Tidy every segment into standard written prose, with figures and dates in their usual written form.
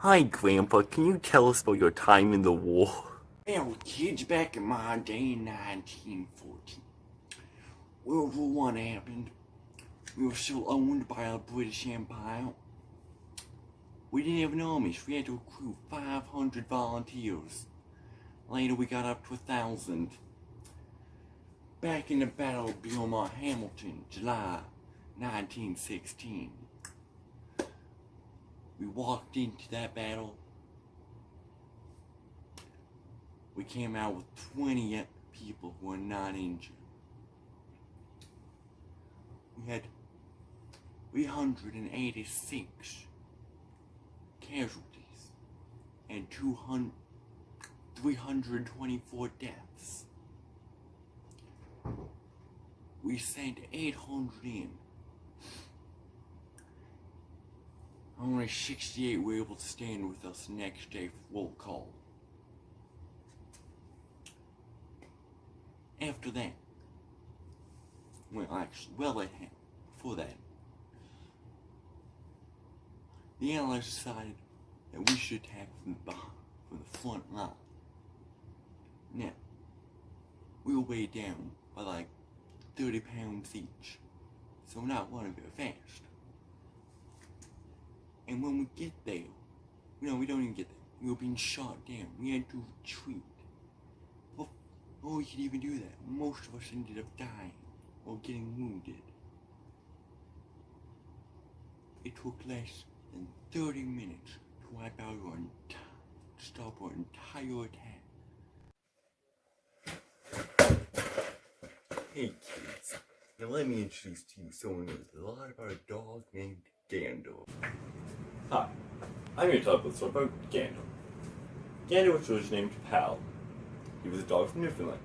Hi, Grandpa. Can you tell us about your time in the war? Well, kids, back in my day in 1914, World War One happened. We were still owned by the British Empire. We didn't have an army, so we had to recruit 500 volunteers. Later, we got up to 1,000. Back in the Battle of Belmont Hamilton, July 1916, we walked into that battle. We came out with 20 people who were not injured. We had 386 casualties and 324 deaths. We sent 800 in. Only 68 were able to stand with us the next day for roll call. After that, before that, the Allies decided that we should attack from the front line. Now, we were weighed down by like 30 pounds each, so we're not running very fast. And when we get there, we don't even get there. We were being shot down. We had to retreat. Before we could even do that, most of us ended up dying or getting wounded. It took less than 30 minutes to wipe out stop our entire attack. Hey, kids. Now let me introduce to you someone who knows a lot about a dog named Gandalf. Hi, I'm here to talk about Gandalf. Gandalf was originally named Pal. He was a dog from Newfoundland.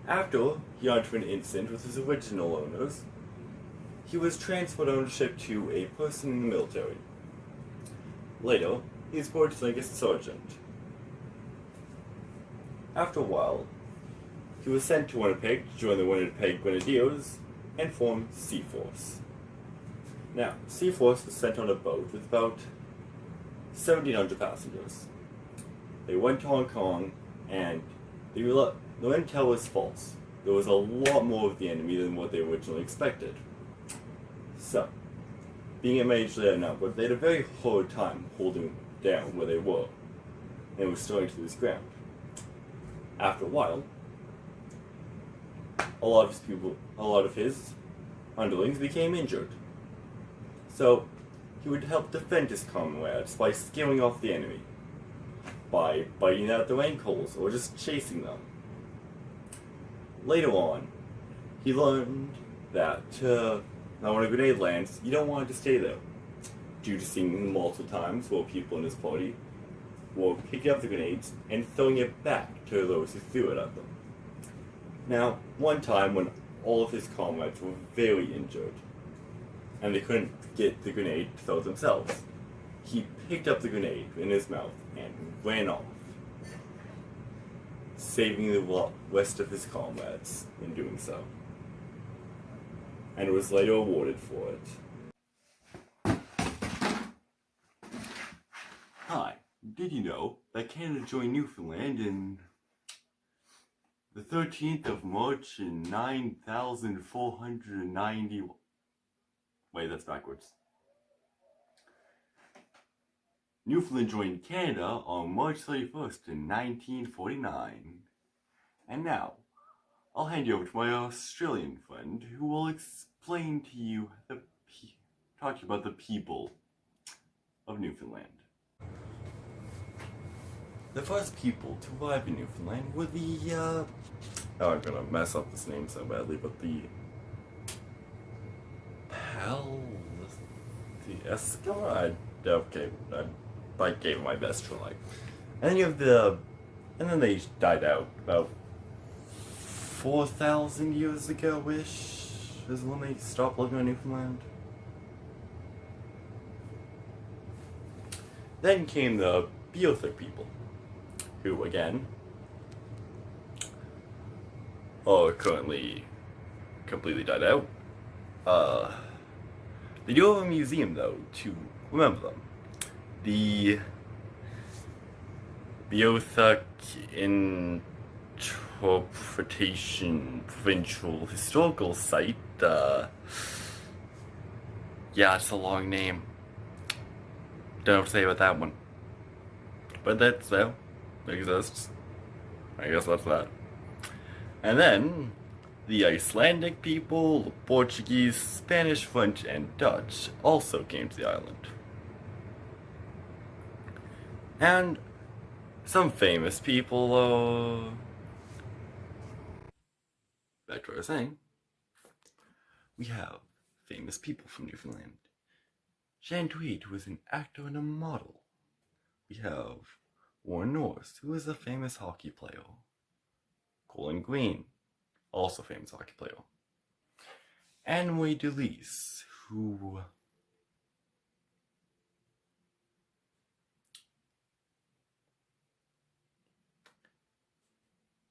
After he got into an incident with his original owners, he was transferred ownership to a person in the military. Later, he was promoted to rank as sergeant. After a while, he was sent to Winnipeg to join the Winnipeg Grenadiers and form Seaforce. Now, Seaforce was sent on a boat with about 1,700 passengers. They went to Hong Kong, and the intel was false. There was a lot more of the enemy than what they originally expected. So, being a majorly outnumbered, they had a very hard time holding down where they were, and were starting to lose ground. After a while, a lot of his underlings became injured. So, he would help defend his comrades by scaring off the enemy, by biting out their ankles, or just chasing them. Later on, he learned that now when a grenade lands, you don't want it to stay there, due to seeing multiple times where people in his party were picking up the grenades and throwing it back to those who threw it at them. Now, one time when all of his comrades were very injured, and they couldn't get the grenade to throw themselves, he picked up the grenade in his mouth and ran off, saving the rest of his comrades in doing so, and was later awarded for it. Hi, did you know that Canada joined Newfoundland in the 13th of March in 9,490... Wait, that's backwards. Newfoundland joined Canada on March 31st in 1949. And now, I'll hand you over to my Australian friend who will explain to you talk about the people of Newfoundland. The first people to arrive in Newfoundland were the, I'm gonna mess up this name so badly, but the Eskimo? I gave my best try. And then they died out about 4,000 years ago-ish, is when they stopped living on Newfoundland. Then came the Beothuk people, who, again, are currently completely died out. They do have a museum, though, to remember them. The Beotha Interpretation Provincial Historical Site. Yeah, it's a long name. Don't know what to say about that one. But that's, well, it exists. I guess that's that. And then, the Icelandic people, the Portuguese, Spanish, French, and Dutch also came to the island. And some famous people, back to what I was saying, we have famous people from Newfoundland. Jan Tweed, who is an actor and a model. We have Warren Norris, who is a famous hockey player. Colin Green, also famous hockey player. Anne-Marie DeLise, who...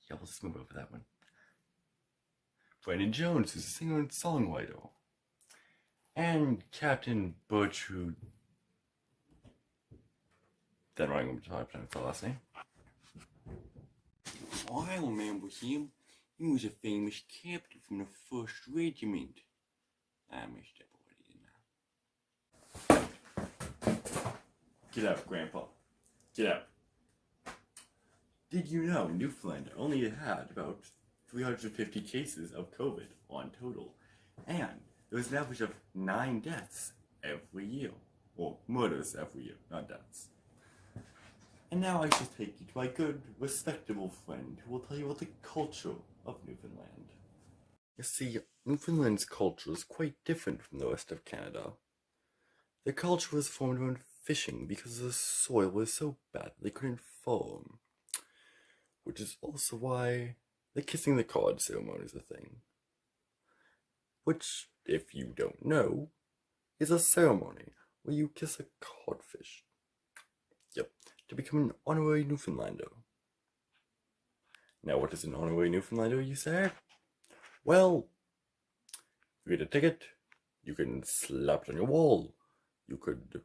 Yeah, we'll just move over that one. Brandon Jones, who's a singer and songwriter. And Captain Butch, who... Then I'm going to pronounce the last name. Oh, I remember him. He was a famous captain from the 1st Regiment. I messed up already. Get out, Grandpa. Get out. Did you know Newfoundland only had about 350 cases of COVID on total, and there was an average of 9 deaths every year, or murders every year, not deaths. And now I shall take you to my good, respectable friend who will tell you about the culture of Newfoundland. You see, Newfoundland's culture is quite different from the rest of Canada. Their culture was formed around fishing because the soil was so bad they couldn't farm. Which is also why the kissing the cod ceremony is a thing. Which, if you don't know, is a ceremony where you kiss a codfish. Yep, to become an honorary Newfoundlander. Now, what is an honorary Newfoundlander, you say? Well, you get a ticket, you can slap it on your wall, you could...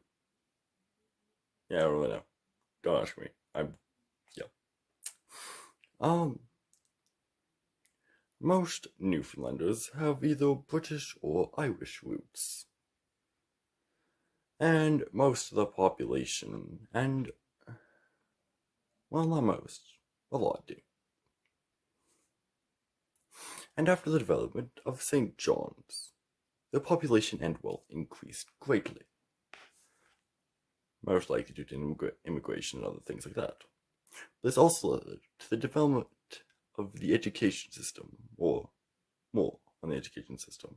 Yeah, I don't really know. Don't ask me. Most Newfoundlanders have either British or Irish roots. And most of the population, well, not most, a lot do. And after the development of St. John's, the population and wealth increased greatly. Most likely due to immigration and other things like that. This also led to the development of the education system, or more on the education system.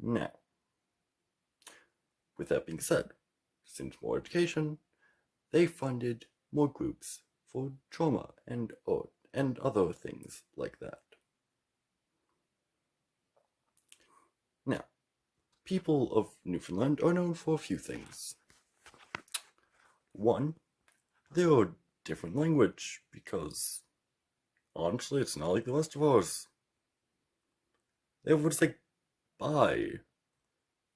Now, with that being said, since more education, they funded more groups for drama and art and other things like that. Now, people of Newfoundland are known for a few things. One, they are a different language because honestly, it's not like the rest of ours. They have words like bye,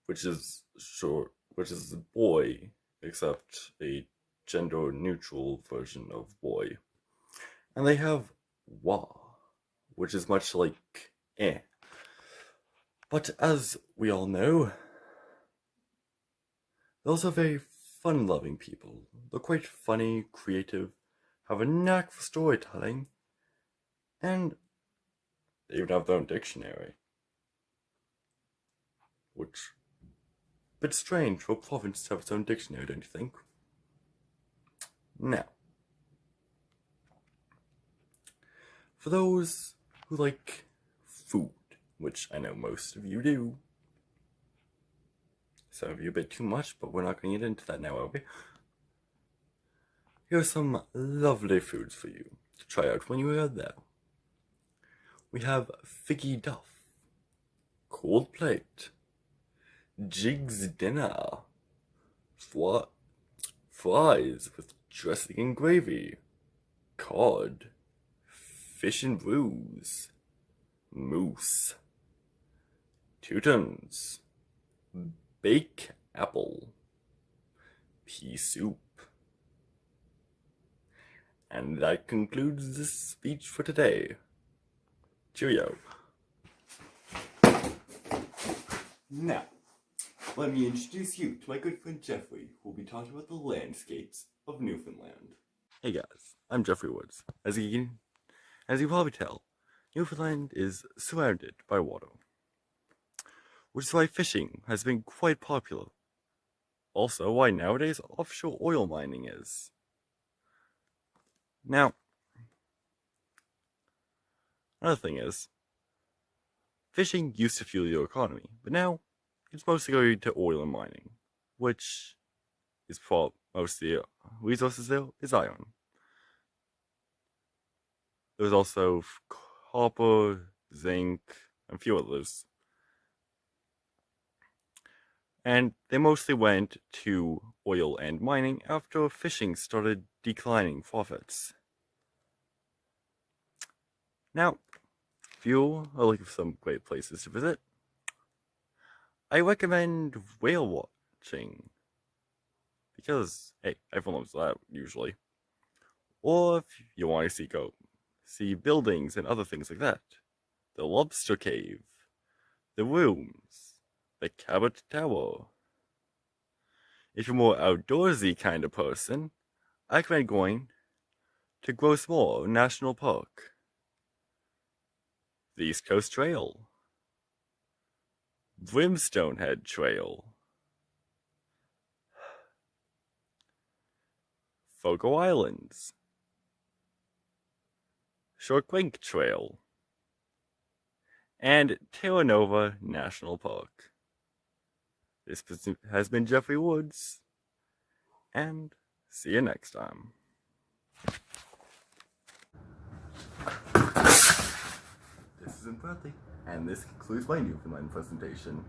which is short, which is boy, except a gender neutral version of boy. And they have wa, which is much like eh. But as we all know, they're also very fun-loving people. They're quite funny, creative, have a knack for storytelling, and they even have their own dictionary. Which, a bit strange for a province to have its own dictionary, don't you think? Now, for those who like food, which I know most of you do, some of you a bit too much, but we're not going to get into that now, are we? Here are some lovely foods for you to try out when you are there. We have Figgy Duff, Cold Plate, Jig's Dinner, fries with dressing and gravy, cod, fish and brews, moose, Teutons, bake apple, pea soup, And that concludes this speech for today. Cheerio. Now, let me introduce you to my good friend Jeffrey, who will be talking about the landscapes of Newfoundland. Hey guys, I'm Jeffrey Woods. As you probably tell, Newfoundland is surrounded by water, which is why fishing has been quite popular. Also, why nowadays offshore oil mining is. Now, another thing is, fishing used to fuel your economy, but now it's mostly going to oil and mining, which is for most of the resources there is iron. There's also copper, zinc, and a few others. And they mostly went to oil and mining after fishing started declining profits. Now, if you are looking for some great places to visit, I recommend whale watching. Because, hey, everyone loves that, usually. Or if you want to see buildings and other things like that. The Lobster Cave, the rooms, the Cabot Tower. If you're a more outdoorsy kind of person, I recommend going to Gross Moor National Park, the East Coast Trail, Brimstone Head Trail, Fogo Islands, Short Creek Trail, and Terra Nova National Park. This has been Jeffrey Woods, and see you next time. This is Bradley, and this concludes my Newfoundland presentation.